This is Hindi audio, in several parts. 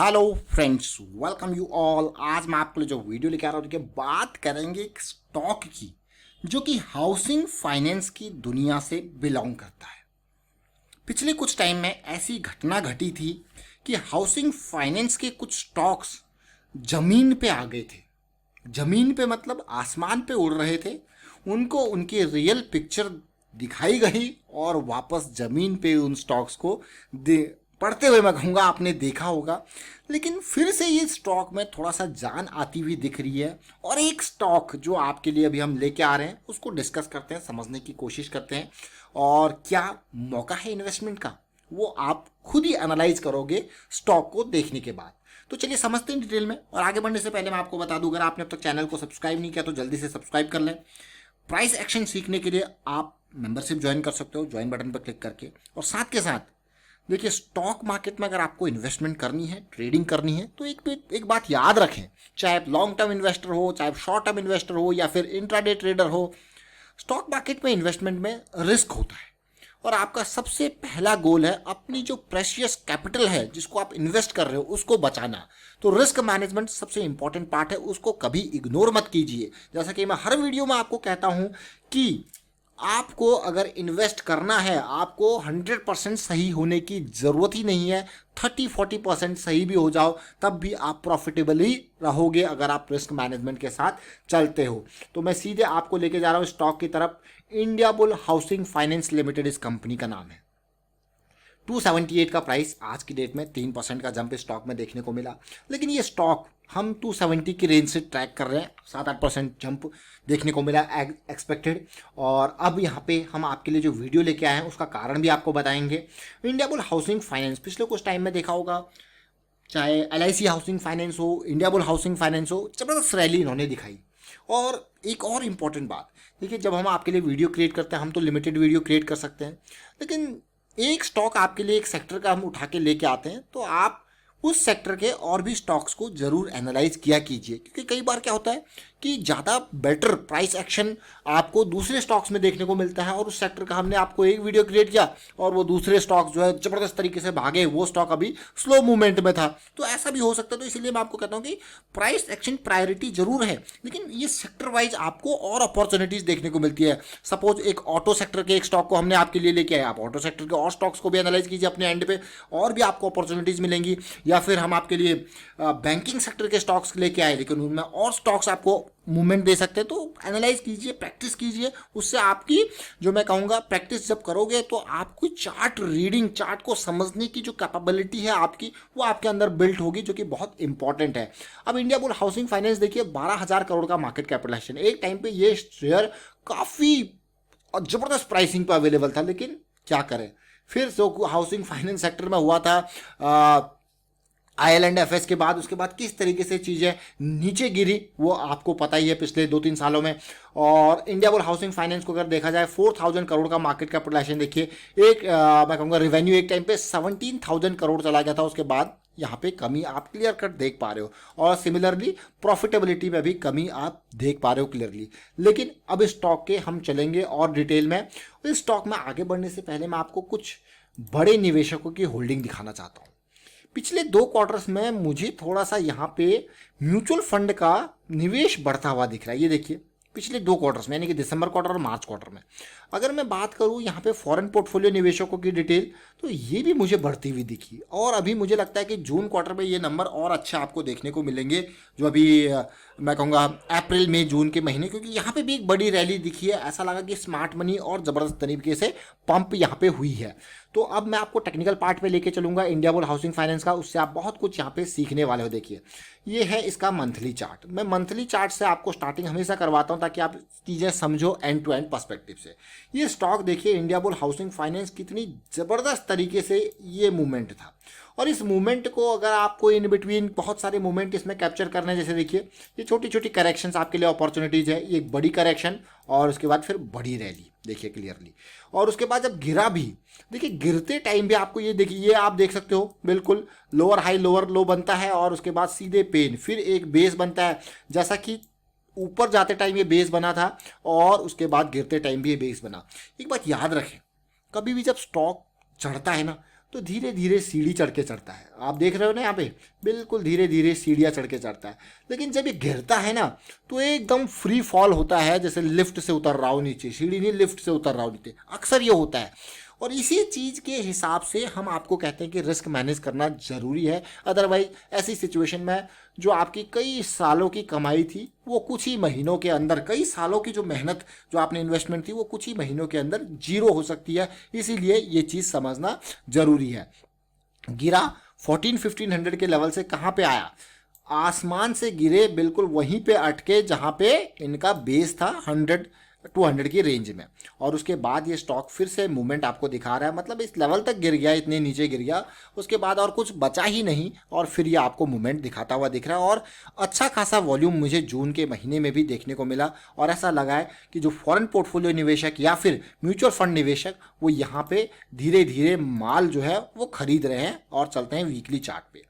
Hello friends, welcome you all. आज मैं आपके लिए जो वीडियो लेके आ रहा हूँ, देखिए बात करेंगे एक स्टॉक की जो कि हाउसिंग फाइनेंस की दुनिया से बिलोंग करता है। पिछले कुछ टाइम में ऐसी घटना घटी थी कि हाउसिंग फाइनेंस के कुछ स्टॉक्स जमीन पे आ गए थे। जमीन पे मतलब आसमान पे उड़ रहे थे। उनको उनकी रियल पिक्चर दिखाई गई और वापस जमीन पे उन स्टॉक्स को पढ़ते हुए मैं कहूँगा आपने देखा होगा। लेकिन फिर से ये स्टॉक में थोड़ा सा जान आती हुई दिख रही है और एक स्टॉक जो आपके लिए अभी हम लेके आ रहे हैं उसको डिस्कस करते हैं, समझने की कोशिश करते हैं और क्या मौका है इन्वेस्टमेंट का वो आप खुद ही एनालाइज करोगे स्टॉक को देखने के बाद। तो चलिए समझते हैं डिटेल में। और आगे बढ़ने से पहले मैं आपको बता दूं, अगर आपने अब तक चैनल को सब्सक्राइब नहीं किया तो जल्दी से सब्सक्राइब कर लें। प्राइस एक्शन सीखने के लिए आप मेंबरशिप ज्वाइन कर सकते हो, ज्वाइन बटन पर क्लिक करके। और साथ के साथ देखिए, स्टॉक मार्केट में अगर आपको इन्वेस्टमेंट करनी है, ट्रेडिंग करनी है, तो एक बात याद रखें, चाहे आप लॉन्ग टर्म इन्वेस्टर हो, चाहे आप शॉर्ट टर्म इन्वेस्टर हो या फिर इंट्राडे ट्रेडर हो, स्टॉक मार्केट में इन्वेस्टमेंट में रिस्क होता है। और आपका सबसे पहला गोल है अपनी जो प्रेशियस कैपिटल है जिसको आप इन्वेस्ट कर रहे हो उसको बचाना। तो रिस्क मैनेजमेंट सबसे इंपॉर्टेंट पार्ट है, उसको कभी इग्नोर मत कीजिए। जैसा कि मैं हर वीडियो में आपको कहता हूं कि आपको अगर इन्वेस्ट करना है, आपको 100% सही होने की ज़रूरत ही नहीं है। 30-40% सही भी हो जाओ तब भी आप प्रॉफिटेबली रहोगे अगर आप रिस्क मैनेजमेंट के साथ चलते हो। तो मैं सीधे आपको लेके जा रहा हूँ स्टॉक की तरफ। India bull housing finance limited इस कंपनी का नाम है। 278 का प्राइस आज की डेट में 3% का जंप स्टॉक में देखने को मिला। लेकिन ये स्टॉक हम 270 की रेंज से ट्रैक कर रहे हैं, 7-8% जंप देखने को मिला एक्सपेक्टेड। और अब यहाँ पे हम आपके लिए जो वीडियो लेके आए हैं उसका कारण भी आपको बताएंगे। इंडिया बुल हाउसिंग फाइनेंस पिछले कुछ टाइम में देखा होगा, चाहे LIC हाउसिंग फाइनेंस हो, इंडिया बुल हाउसिंग फाइनेंस हो, जबरदस्त रैली इन्होंने दिखाई। और एक और इम्पॉर्टेंट बात देखिए, जब हम आपके लिए वीडियो क्रिएट करते हैं हम तो लिमिटेड वीडियो क्रिएट कर सकते हैं, लेकिन एक स्टॉक आपके लिए एक सेक्टर का हम उठा के लेके आते हैं तो आप उस सेक्टर के और भी स्टॉक्स को जरूर एनालाइज किया कीजिए। क्योंकि कई बार क्या होता है कि ज़्यादा बेटर प्राइस एक्शन आपको दूसरे स्टॉक्स में देखने को मिलता है और उस सेक्टर का हमने आपको एक वीडियो क्रिएट किया और वो दूसरे स्टॉक्स जो है ज़बरदस्त तरीके से भागे, वो स्टॉक अभी स्लो मूवमेंट में था। तो ऐसा भी हो सकता है। तो इसलिए मैं आपको कहता हूँ कि प्राइस एक्शन प्रायोरिटी जरूर है, लेकिन ये सेक्टर वाइज आपको और अपॉर्चुनिटीज देखने को मिलती है। सपोज एक ऑटो सेक्टर के एक स्टॉक को हमने आपके लिए लेके आए, आप ऑटो सेक्टर के और स्टॉक्स को भी एनालाइज कीजिए अपने एंड पे, और भी आपको अपॉर्चुनिटीज मिलेंगी। या फिर हम आपके लिए बैंकिंग सेक्टर के स्टॉक्स लेके आए लेकिन उनमें और स्टॉक्स आपको मूवमेंट दे सकते हैं। तो एनालाइज कीजिए, प्रैक्टिस कीजिए, उससे आपकी जो मैं कहूँगा प्रैक्टिस जब करोगे तो आपको चार्ट रीडिंग, चार्ट को समझने की जो कैपेबिलिटी है आपकी वो आपके अंदर बिल्ट होगी, जो कि बहुत इंपॉर्टेंट है। अब इंडिया बुल हाउसिंग फाइनेंस देखिए, 12,000 करोड़ का मार्केट कैपिटलाइजेशन, एक टाइम पे ये शेयर काफ़ी जबरदस्त प्राइसिंग पर अवेलेबल था। लेकिन क्या करें, फिर जो हाउसिंग फाइनेंस सेक्टर में हुआ था IL&FS के बाद, उसके बाद किस तरीके से चीज़ें नीचे गिरी वो आपको पता ही है पिछले 2-3 सालों में। और इंडिया बुल हाउसिंग फाइनेंस को अगर देखा जाए, 4,000 करोड़ का मार्केट कैपिटलाइजेशन देखिए, एक मैं कहूँगा रेवेन्यू एक टाइम पे 17,000 करोड़ चला गया था। उसके बाद यहाँ पे कमी आप क्लियर कट देख पा रहे हो, और सिमिलरली प्रॉफिटेबिलिटी में भी कमी आप देख पा रहे हो क्लियरली। लेकिन अब स्टॉक के हम चलेंगे और डिटेल में। इस स्टॉक में आगे बढ़ने से पहले मैं आपको कुछ बड़े निवेशकों की होल्डिंग दिखाना चाहता हूँ। पिछले 2 क्वार्टर्स में मुझे थोड़ा सा यहाँ पे म्यूचुअल फंड का निवेश बढ़ता हुआ दिख रहा है। ये देखिए पिछले 2 क्वार्टर्स में, यानी कि दिसंबर क्वार्टर और मार्च क्वार्टर में अगर मैं बात करूँ यहाँ पे फॉरेन पोर्टफोलियो निवेशकों की डिटेल, तो ये भी मुझे बढ़ती हुई दिखी। और अभी मुझे लगता है कि जून क्वार्टर में ये नंबर और अच्छे आपको देखने को मिलेंगे, जो अभी मैं कहूँगा अप्रैल मई जून के महीने, क्योंकि यहाँ पे भी एक बड़ी रैली दिखी है। ऐसा लगा कि स्मार्ट मनी और ज़बरदस्त तरीके से पंप यहाँ पे हुई है। तो अब मैं आपको टेक्निकल पार्ट पे लेके चलूंगा इंडिया बुल हाउसिंग फाइनेंस का, उससे आप बहुत कुछ यहाँ पे सीखने वाले हो। देखिए ये है इसका मंथली चार्ट। मैं मंथली चार्ट से आपको स्टार्टिंग हमेशा करवाता हूँ ताकि आप चीज़ें समझो एंड टू एंड पर्सपेक्टिव से। ये स्टॉक देखिए इंडिया बुल हाउसिंग फाइनेंस, कितनी ज़बरदस्त तरीके से ये मूवमेंट था। और इस मूवमेंट को अगर आपको इन बिटवीन बहुत सारे मूवमेंट इसमें कैप्चर करने, जैसे देखिए ये छोटी छोटी करेक्शंस आपके लिए अपॉर्चुनिटीज़ है। ये एक बड़ी करेक्शन और उसके बाद फिर बड़ी रैली देखिए क्लियरली। और उसके बाद जब गिरा भी देखिए, गिरते टाइम भी आपको ये देखिए, ये आप देख सकते हो बिल्कुल लोअर हाई लोअर लो बनता है और उसके बाद सीधे पेन, फिर एक बेस बनता है। जैसा कि ऊपर जाते टाइम ये बेस बना था और उसके बाद गिरते टाइम भी ये बेस बना। एक बात याद रखें, कभी भी जब स्टॉक चढ़ता है ना, तो धीरे धीरे सीढ़ी चढ़ के चढ़ता है। आप देख रहे हो ना यहाँ पे, बिल्कुल धीरे धीरे सीढ़ियाँ चढ़ के चढ़ता है। लेकिन जब ये गिरता है ना तो एकदम फ्री फॉल होता है, जैसे लिफ्ट से उतर रहा हो नीचे, सीढ़ी नहीं लिफ्ट से उतर रहा हो नीचे, अक्सर ये होता है। और इसी चीज़ के हिसाब से हम आपको कहते हैं कि रिस्क मैनेज करना ज़रूरी है। अदरवाइज ऐसी सिचुएशन में जो आपकी कई सालों की कमाई थी वो कुछ ही महीनों के अंदर, कई सालों की जो मेहनत जो आपने इन्वेस्टमेंट थी वो कुछ ही महीनों के अंदर जीरो हो सकती है। इसीलिए ये चीज़ समझना ज़रूरी है। गिरा 1400-1500 के लेवल से कहाँ पे आया? आसमान से गिरे, बिल्कुल वहीं पे अटके जहाँ पे इनका बेस था 100-200 की रेंज में। और उसके बाद ये स्टॉक फिर से मूवमेंट आपको दिखा रहा है, मतलब इस लेवल तक गिर गया, इतने नीचे गिर गया, उसके बाद और कुछ बचा ही नहीं और फिर ये आपको मूवमेंट दिखाता हुआ दिख रहा है। और अच्छा खासा वॉल्यूम मुझे जून के महीने में भी देखने को मिला और ऐसा लगा है कि जो फॉरेन पोर्टफोलियो निवेशक या फिर म्यूचुअल फंड निवेशक वो यहाँ पे धीरे धीरे माल जो है वो खरीद रहे हैं। और चलते हैं वीकली चार्ट पे।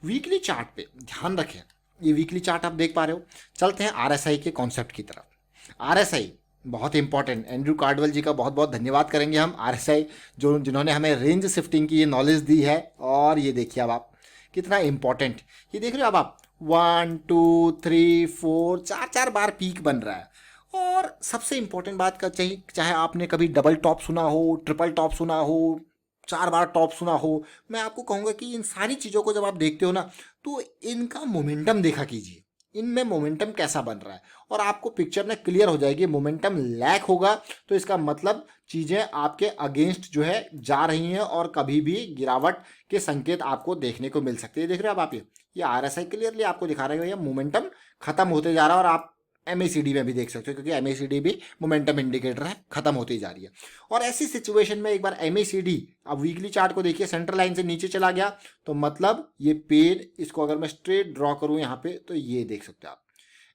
वीकली चार्ट पे ध्यान रखें, ये वीकली चार्ट आप देख पा रहे हो। चलते हैं आरएसआई के कॉन्सेप्ट की तरफ। आरएसआई बहुत इंपॉर्टेंट, एंड्रू कार्डवेल जी का बहुत बहुत धन्यवाद करेंगे हम, आरएसआई जिन्होंने हमें रेंज शिफ्टिंग की ये नॉलेज दी है। और ये देखिए अब आप कितना इंपॉर्टेंट, ये देख रहे हो अब आप 1 2 3 4 4 बार पीक बन रहा है। और सबसे इंपॉर्टेंट बात का चाहे आपने कभी डबल टॉप सुना हो, ट्रिपल टॉप सुना हो, 4 बार टॉप सुना हो, मैं आपको कहूँगा कि इन सारी चीज़ों को जब आप देखते हो ना तो इनका मोमेंटम देखा कीजिए, इनमें मोमेंटम कैसा बन रहा है और आपको पिक्चर में क्लियर हो जाएगी। मोमेंटम लैक होगा तो इसका मतलब चीज़ें आपके अगेंस्ट जो है जा रही हैं और कभी भी गिरावट के संकेत आपको देखने को मिल सकते हैं। देख रहे हो अब आप, ये आरएसआई क्लियरली आपको दिखा रहे हो, ये मोमेंटम खत्म होते जा रहा है। और आप एमएसीडी में भी देख सकते हो क्योंकि एमएसीडी भी मोमेंटम इंडिकेटर है, खत्म होती जा रही है। और ऐसी सिचुएशन में एक बार एमएसीडी, अब वीकली चार्ट को देखिए, सेंट्रल लाइन से नीचे चला गया तो मतलब ये पेन, इसको अगर मैं स्ट्रेट ड्रॉ करूं यहाँ पे तो ये देख सकते हो आप,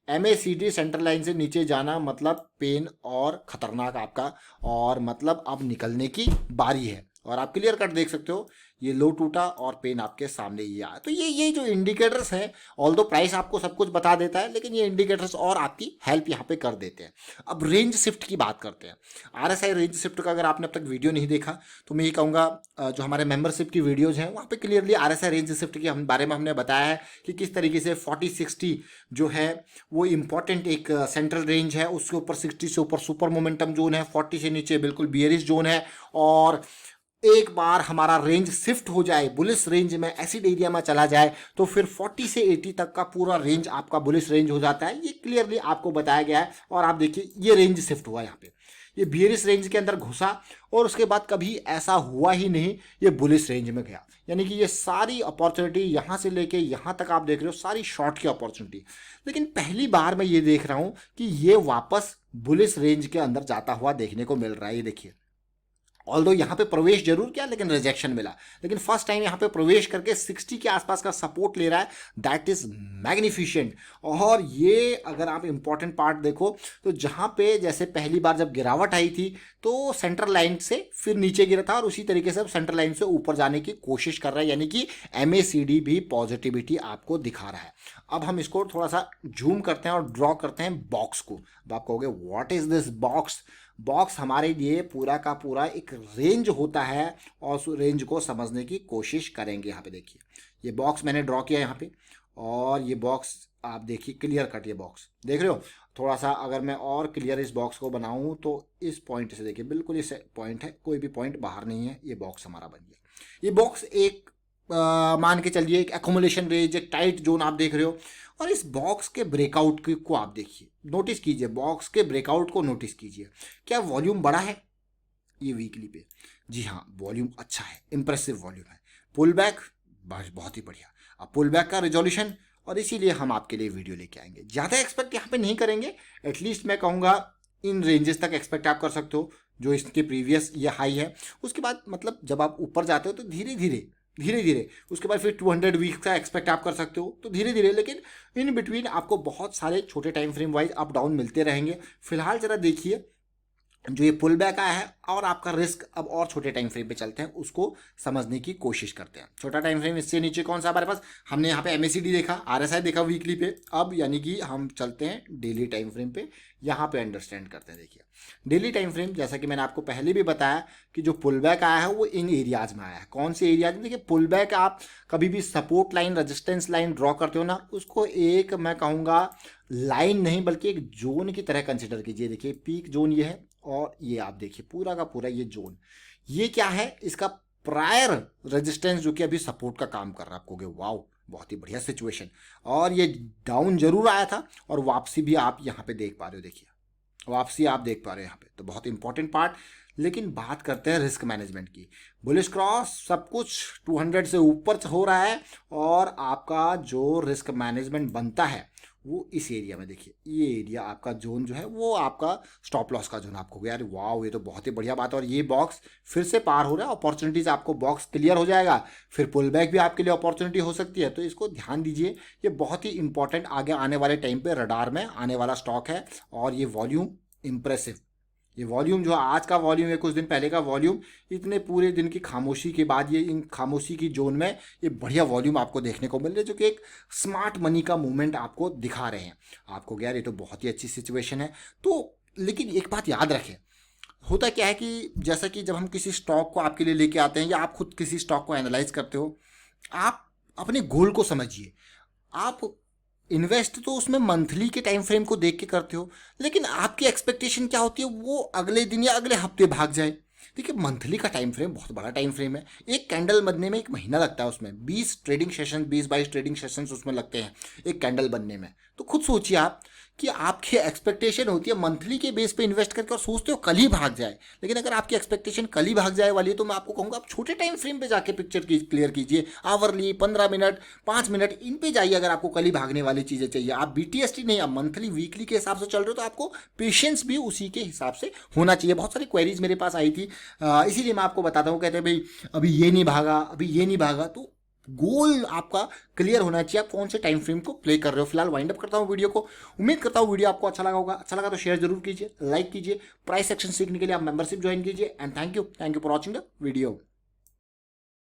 एमएसीडी सेंट्रल लाइन से नीचे जाना मतलब पेन और खतरनाक आपका, और मतलब अब निकलने की बारी है। और आप क्लियर कट देख सकते हो ये लो टूटा और पेन आपके सामने ही आया। तो ये जो इंडिकेटर्स हैं, ऑल्दो प्राइस आपको सब कुछ बता देता है लेकिन ये इंडिकेटर्स और आपकी हेल्प यहाँ पे कर देते हैं। अब रेंज शिफ्ट की बात करते हैं। आरएसआई रेंज शिफ्ट का अगर आपने अब तक वीडियो नहीं देखा तो मैं ये कहूँगा जो हमारे मेंबरशिप की वीडियोज़ हैं वहाँ पे क्लियरली आरएसआई रेंज शिफ्ट के बारे में हमने बताया है कि किस तरीके से 40-60 जो है वो इम्पॉर्टेंट एक सेंट्रल रेंज है, उसके ऊपर 60 से ऊपर सुपर मोमेंटम जोन है, 40 से नीचे बिल्कुल बियरिश जोन है। और एक बार हमारा रेंज शिफ्ट हो जाए बुलिश रेंज में, एसिड एरिया में चला जाए तो फिर 40 से 80 तक का पूरा रेंज आपका बुलिश रेंज हो जाता है। ये क्लियरली आपको बताया गया है। और आप देखिए ये रेंज शिफ्ट हुआ यहाँ पे, ये बियरिश रेंज के अंदर घुसा और उसके बाद कभी ऐसा हुआ ही नहीं, ये बुलिश रेंज में गया। यानी कि ये सारी अपॉर्चुनिटी यहाँ से लेके यहाँ तक आप देख रहे हो सारी शॉर्ट की अपॉर्चुनिटी। लेकिन पहली बार मैं ये देख रहा हूँ कि ये वापस बुलिश रेंज के अंदर जाता हुआ देखने को मिल रहा है। ये देखिए, ऑल्दो यहाँ पे प्रवेश जरूर किया लेकिन रिजेक्शन मिला, लेकिन फर्स्ट टाइम यहाँ पे प्रवेश करके 60 के आसपास का सपोर्ट ले रहा है। That is magnificent. और ये अगर आप इंपॉर्टेंट पार्ट देखो तो जहाँ पे जैसे पहली बार जब गिरावट आई थी तो सेंट्रल लाइन से फिर नीचे गिरा था और उसी तरीके से अब सेंट्रल लाइन से ऊपर जाने की कोशिश कर रहा है, यानी कि एमएसीडी भी पॉजिटिविटी आपको दिखा रहा है। अब हम इसको थोड़ा सा जूम करते हैं और ड्रॉ करते हैं बॉक्स को। अब आप कहोगे what is this box? Box हमारे लिए पूरा का पूरा एक रेंज होता है और उस रेंज को समझने की कोशिश करेंगे। यहाँ पे देखिए ये बॉक्स मैंने ड्रॉ किया यहाँ पे, और ये बॉक्स आप देखिए क्लियर कट, ये बॉक्स देख रहे हो। थोड़ा सा अगर मैं और क्लियर इस बॉक्स को बनाऊं तो इस पॉइंट से देखिए, बिल्कुल इस पॉइंट है, कोई भी पॉइंट बाहर नहीं है, ये बॉक्स हमारा बन गया। ये बॉक्स एक मान के चलिए एक एकोमोलेशन रेंज, एक टाइट जोन आप देख रहे हो। और इस बॉक्स के ब्रेकआउट को आप देखिए, नोटिस कीजिए, बॉक्स के ब्रेकआउट को नोटिस कीजिए। क्या वॉल्यूम बड़ा है ये वीकली पे? जी हाँ, वॉल्यूम अच्छा है, इंप्रेसिव वॉल्यूम है। पुल बैक बहुत ही बढ़िया। अब पुल बैक का रिजोल्यूशन, और इसीलिए हम आपके लिए वीडियो लेके आएंगे। ज़्यादा एक्सपेक्ट यहाँ पे नहीं करेंगे, एटलीस्ट मैं कहूँगा इन रेंजेस तक एक्सपेक्ट आप कर सकते हो जो इसके प्रीवियस ये हाई है। उसके बाद मतलब जब आप ऊपर जाते हो तो धीरे धीरे उसके बाद फिर 200 वीक का एक्सपेक्ट आप कर सकते हो, तो धीरे धीरे, लेकिन इन बिटवीन आपको बहुत सारे छोटे time frame wise up down मिलते रहेंगे। फिलहाल जरा देखिए जो ये पुल बैक आया है और आपका रिस्क अब और छोटे टाइम फ्रेम पे चलते हैं, उसको समझने की कोशिश करते हैं। छोटा टाइम फ्रेम, इससे नीचे कौन सा हमारे पास, हमने यहाँ पे एमएसीडी देखा, आरएसआई देखा वीकली पे, अब यानी कि हम चलते हैं डेली टाइम फ्रेम पे, यहाँ पे अंडरस्टैंड करते हैं। देखिए डेली टाइम फ्रेम, जैसा कि मैंने आपको पहले भी बताया कि जो पुल बैक आया है वो इन एरियाज में आया है। कौन से एरियाज में? देखिए पुल बैक, आप कभी भी support line, resistance line draw करते हो ना, उसको एक मैं कहूँगा लाइन नहीं बल्कि एक जोन की तरह कंसिडर कीजिए। देखिए पीक जोन ये है और ये आप देखिए पूरा का पूरा ये जोन, ये क्या है, इसका प्रायर रेजिस्टेंस जो कि अभी सपोर्ट का काम कर रहा है। आप कहोगे वाओ बहुत ही बढ़िया सिचुएशन, और ये डाउन जरूर आया था और वापसी भी आप यहाँ पे देख पा रहे हो। देखिए वापसी आप देख पा रहे हो यहाँ पे, तो बहुत इंपॉर्टेंट पार्ट। लेकिन बात करते हैं रिस्क मैनेजमेंट की। बुलिश क्रॉस सब कुछ 200 से ऊपर हो रहा है और आपका जो रिस्क मैनेजमेंट बनता है वो इस एरिया में, देखिए ये एरिया आपका जोन जो है वो आपका स्टॉप लॉस का जोन। आपको हो गया अरे वाह ये तो बहुत ही बढ़िया बात है, और ये बॉक्स फिर से पार हो रहा है, अपॉर्चुनिटीज आपको बॉक्स क्लियर हो जाएगा, फिर पुल बैक भी आपके लिए अपॉर्चुनिटी हो सकती है। तो इसको ध्यान दीजिए, ये बहुत ही इंपॉर्टेंट आगे आने वाले टाइम पे रडार में आने वाला स्टॉक है। और ये वॉल्यूम इम्प्रेसिव, ये वॉल्यूम जो आज का वॉल्यूम है, कुछ दिन पहले का वॉल्यूम, इतने पूरे दिन की खामोशी के बाद ये इन खामोशी की जोन में ये बढ़िया वॉल्यूम आपको देखने को मिल रहा है, जो कि एक स्मार्ट मनी का मूवमेंट आपको दिखा रहे हैं। आपको यार ये तो बहुत ही अच्छी सिचुएशन है। तो लेकिन एक बात याद रखें, होता क्या है कि जैसा कि जब हम किसी स्टॉक को आपके लिए लेके आते हैं या आप खुद किसी स्टॉक को एनालाइज करते हो, आप अपने गोल को समझिए। आप इन्वेस्ट तो उसमें मंथली के टाइम फ्रेम को देख के करते हो, लेकिन आपकी एक्सपेक्टेशन क्या होती है, वो अगले दिन या अगले हफ्ते भाग जाए। देखिए मंथली का टाइम फ्रेम बहुत बड़ा टाइम फ्रेम है, एक कैंडल बनने में 1 महीना लगता है, उसमें 20 ट्रेडिंग सेशन, 20-22 ट्रेडिंग सेशंस उसमें लगते हैं एक कैंडल बनने में। तो खुद सोचिए आप कि आपकी एक्सपेक्टेशन होती है मंथली के बेस पे इन्वेस्ट करके और सोचते हो कल ही भाग जाए। लेकिन अगर आपकी एक्सपेक्टेशन कल ही भाग जाए वाली है तो मैं आपको कहूँगा आप छोटे टाइम फ्रेम पे जाके पिक्चर की क्लियर कीजिए, आवरली 15 मिनट 5 मिनट इन पे जाइए। अगर आपको कल ही भागने वाली चीज़ें चाहिए, आप बीटीएसटी नहीं, आप मंथली वीकली के हिसाब से चल रहे हो, तो आपको पेशेंस भी उसी के हिसाब से होना चाहिए। बहुत सारी क्वेरीज मेरे पास आई थी, इसीलिए मैं आपको बताता हूँ। कहते हैं भाई अभी ये नहीं भागा, अभी ये नहीं भागा, तो गोल आपका क्लियर होना चाहिए, आप कौन से टाइम फ्रेम को प्ले कर रहे हो। फिलहाल वाइंड अप करता हूँ वीडियो को, उम्मीद करता हूँ वीडियो आपको अच्छा लगा होगा। अच्छा लगा तो शेयर जरूर कीजिए, लाइक कीजिए, प्राइस सेक्शन सीखने के लिए आप मेंबरशिप ज्वाइन कीजिए। And thank you for watching the video.